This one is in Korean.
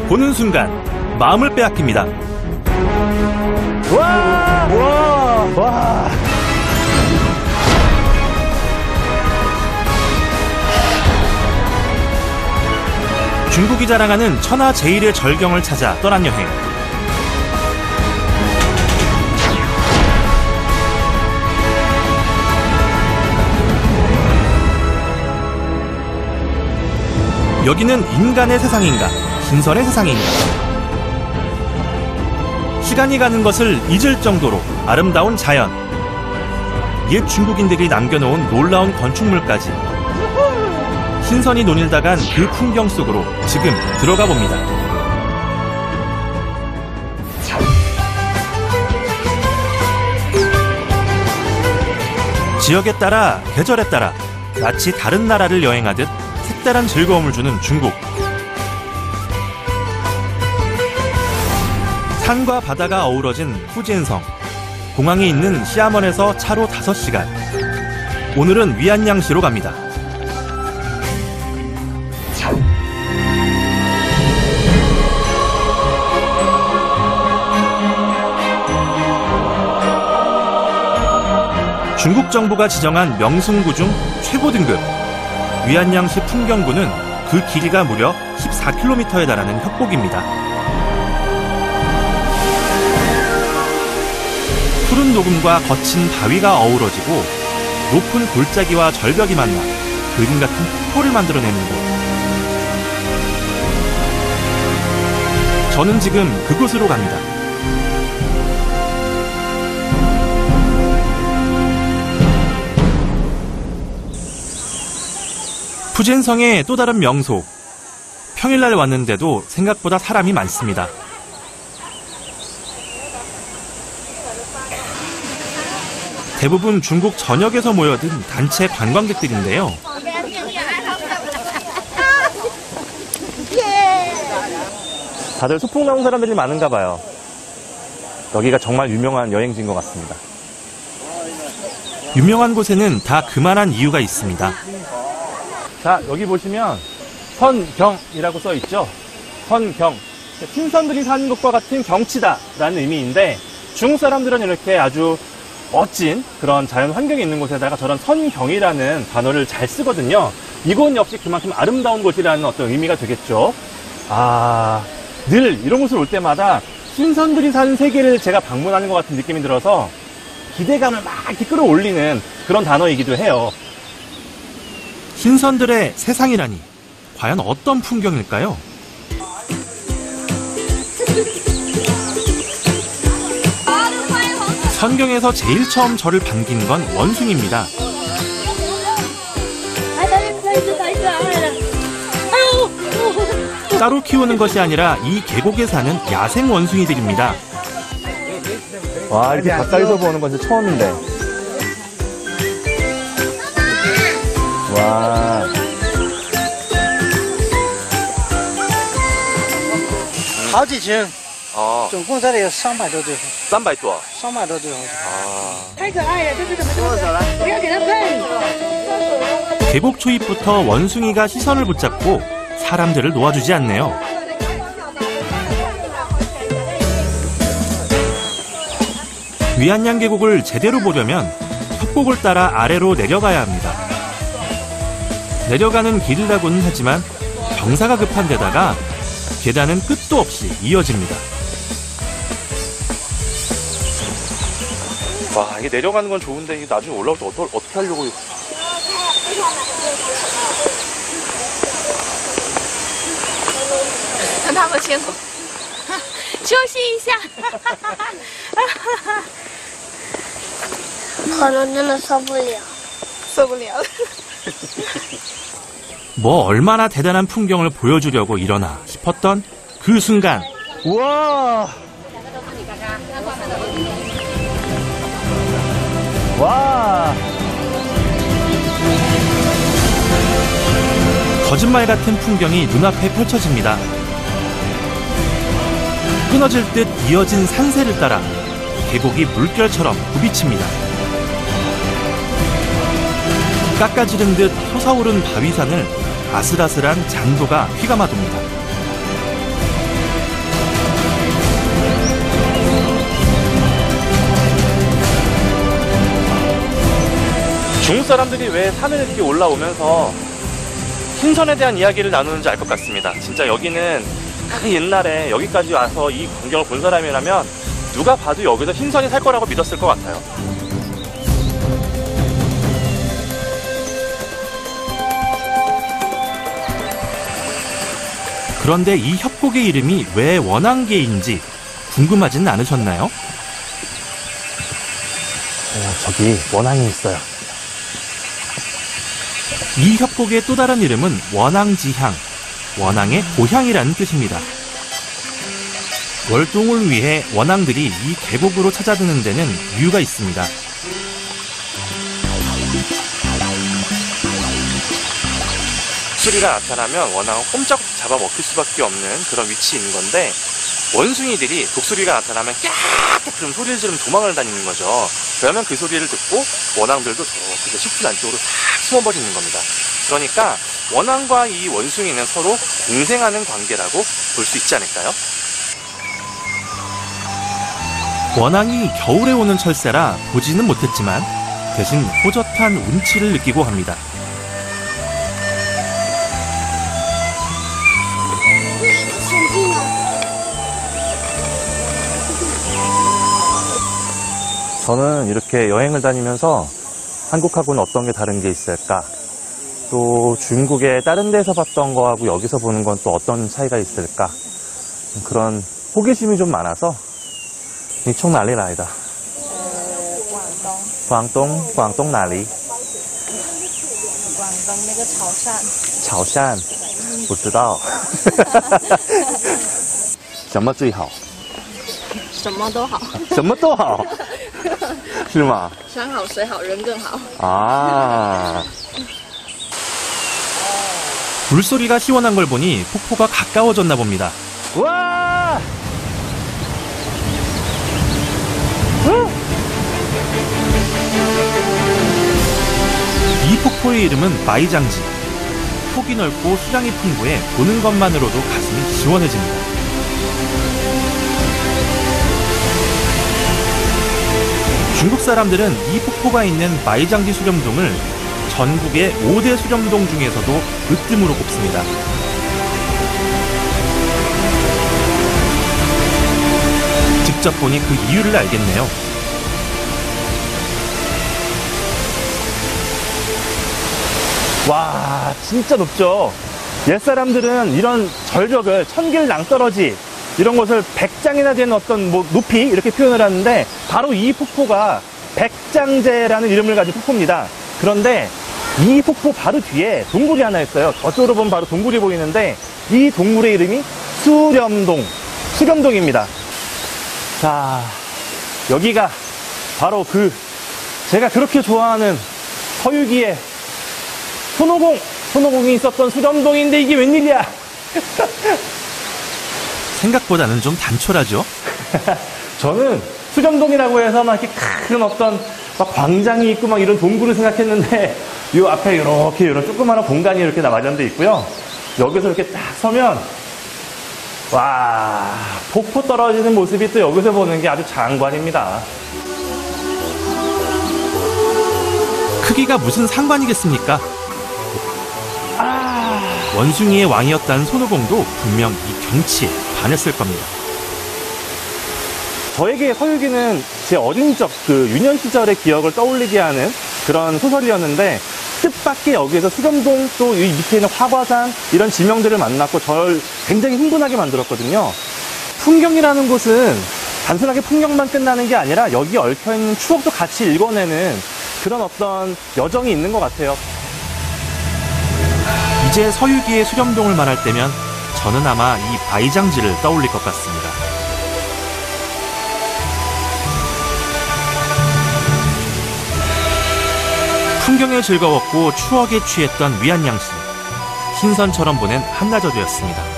보는 순간 마음을 빼앗깁니다. 와! 와! 와! 중국이 자랑하는 천하 제일의 절경을 찾아 떠난 여행. 여기는 인간의 세상인가, 신선의 세상인가. 시간이 가는 것을 잊을 정도로 아름다운 자연, 옛 중국인들이 남겨놓은 놀라운 건축물까지 신선히 논일다간 그 풍경 속으로 지금 들어가 봅니다. 지역에 따라, 계절에 따라 마치 다른 나라를 여행하듯 색다른 즐거움을 주는 중국. 산과 바다가 어우러진 후지엔성. 공항이 있는 시아먼에서 차로 5시간. 오늘은 위안양시로 갑니다. 중국 정부가 지정한 명승구 중 최고 등급. 위안양시 풍경구는 그 길이가 무려 14km에 달하는 협곡입니다. 푸른 녹음과 거친 바위가 어우러지고 높은 골짜기와 절벽이 만나 그림 같은 폭포를 만들어내는 곳. 저는 지금 그곳으로 갑니다. 푸젠성의 또 다른 명소. 평일날 왔는데도 생각보다 사람이 많습니다. 대부분 중국 전역에서 모여든 단체 관광객들인데요. 다들 소풍 나온 사람들이 많은가 봐요. 여기가 정말 유명한 여행지인 것 같습니다. 유명한 곳에는 다 그만한 이유가 있습니다. 자, 여기 보시면 선경이라고 써 있죠. 선경. 신선들이 사는 곳과 같은 경치다라는 의미인데 중국 사람들은 이렇게 아주 멋진 그런 자연 환경이 있는 곳에다가 저런 선경이라는 단어를 잘 쓰거든요. 이곳 역시 그만큼 아름다운 곳이라는 어떤 의미가 되겠죠. 늘 이런 곳을 올 때마다 신선들이 사는 세계를 제가 방문하는 것 같은 느낌이 들어서 기대감을 막 이렇게 끌어올리는 그런 단어이기도 해요. 신선들의 세상이라니 과연 어떤 풍경일까요? 선경에서 제일 처음 저를 반긴 건 원숭이입니다. 따로 키우는 것이 아니라 이 계곡에 사는 야생 원숭이들입니다. 와, 이렇게 가까이서 보는 건 진짜 처음인데. 와. 好几斤，总共这里有300多只。300多300多只。太可爱了，这是怎么做的？不要给它碰。 계곡 초입부터 원숭이가 시선을 붙잡고 사람들을 놓아주지 않네요. 위안양 계곡을 제대로 보려면 협곡을 따라 아래로 내려가야 합니다. 내려가는 길이라고는 하지만 경사가 급한 데다가 계단은 끝도 없이 이어집니다. 와, 이게 내려가는 건 좋은데 이게 나중에 올라올 때 어떻게 하려고.让他们先休息一下。可能真的受不了。受不了。 뭐 얼마나 대단한 풍경을 보여주려고 이러나 싶었던 그 순간. 우와. 와. 거짓말 같은 풍경이 눈앞에 펼쳐집니다. 끊어질 듯 이어진 산세를 따라 계곡이 물결처럼 부비칩니다. 깎아지른 듯 솟아오른 바위산을 아슬아슬한 잔도가 휘감아둡니다. 중국 사람들이 왜 산을 이렇게 올라오면서 신선에 대한 이야기를 나누는지 알 것 같습니다. 진짜 여기는 그 옛날에 여기까지 와서 이 광경을 본 사람이라면 누가 봐도 여기서 신선히 살 거라고 믿었을 것 같아요. 그런데 이 협곡의 이름이 왜 원앙계인지 궁금하진 않으셨나요? 저기 원앙이 있어요. 이 협곡의 또 다른 이름은 원앙지향, 원앙의 고향이라는 뜻입니다. 월동을 위해 원앙들이 이 계곡으로 찾아드는 데는 이유가 있습니다. 독수리가 나타나면 원앙은 꼼짝없이 잡아먹힐 수밖에 없는 그런 위치에 있는 건데, 원숭이들이 독수리가 나타나면 깍! 그런 소리를 지르면 도망을 다니는 거죠. 그러면 그 소리를 듣고 원앙들도 저 식물 안쪽으로 싹 숨어버리는 겁니다. 그러니까 원앙과 이 원숭이는 서로 공생하는 관계라고 볼 수 있지 않을까요? 원앙이 겨울에 오는 철새라 보지는 못했지만 대신 호젓한 운치를 느끼고 합니다. 저는 이렇게 여행을 다니면서 한국하고는 어떤 게 다른 게 있을까? 또 중국의 다른 데서 봤던 거하고 여기서 보는 건 또 어떤 차이가 있을까? 그런 호기심이 좀 많아서 총 난리 나이다. 광동 나리.潮汕不知道什么最好什么都好，什么都好是吗山好水好人更好。 아. 물소리가 시원한 걸 보니 폭포가 가까워졌나 봅니다. 와! 이 폭포의 이름은 마이장지. 폭이 넓고 수량이 풍부해 보는 것만으로도 가슴이 시원해집니다. 중국 사람들은 이 폭포가 있는 마이장지 수렴동을 전국의 5대 수렴동 중에서도 으뜸으로 꼽습니다. 직접 보니 그 이유를 알겠네요. 와, 진짜 높죠? 옛사람들은 이런 절벽을 천길 낭떠러지 이런 것을 100장이나 되는 어떤 높이 이렇게 표현을 하는데, 바로 이 폭포가 백장제라는 이름을 가진 폭포입니다. 그런데 이 폭포 바로 뒤에 동굴이 하나 있어요. 저쪽으로 보면 바로 동굴이 보이는데, 이 동굴의 이름이 수렴동입니다. 자, 여기가 바로 제가 그렇게 좋아하는 서유기의 손오공이 있었던 수렴동인데 이게 웬일이야? 생각보다는 좀 단촐하죠? 저는 수렴동이라고 해서 막 이렇게 큰 어떤 막 광장이 있고 막 이런 동굴을 생각했는데, 이 앞에 이렇게 이런 조그마한 공간이 이렇게 마련되어 있고요. 여기서 이렇게 딱 서면, 와, 폭포 떨어지는 모습이 또 여기서 보는 게 아주 장관입니다. 크기가 무슨 상관이겠습니까? 원숭이의 왕이었다는 손오공도 분명 이 경치에 반했을 겁니다. 저에게 서유기는 제 어린 적 유년 시절의 기억을 떠올리게 하는 그런 소설이었는데, 뜻밖의 여기에서 수렴동, 또 이 밑에 있는 화과산 이런 지명들을 만났고 저를 굉장히 흥분하게 만들었거든요. 풍경이라는 곳은 단순하게 풍경만 끝나는 게 아니라 여기 얽혀있는 추억도 같이 읽어내는 그런 어떤 여정이 있는 것 같아요. 이제 서유기의 수렴동을 말할 때면 저는 아마 이 바이장지를 떠올릴 것 같습니다. 풍경에 즐거웠고 추억에 취했던 위안양 씨. 신선처럼 보낸 한나절이었습니다.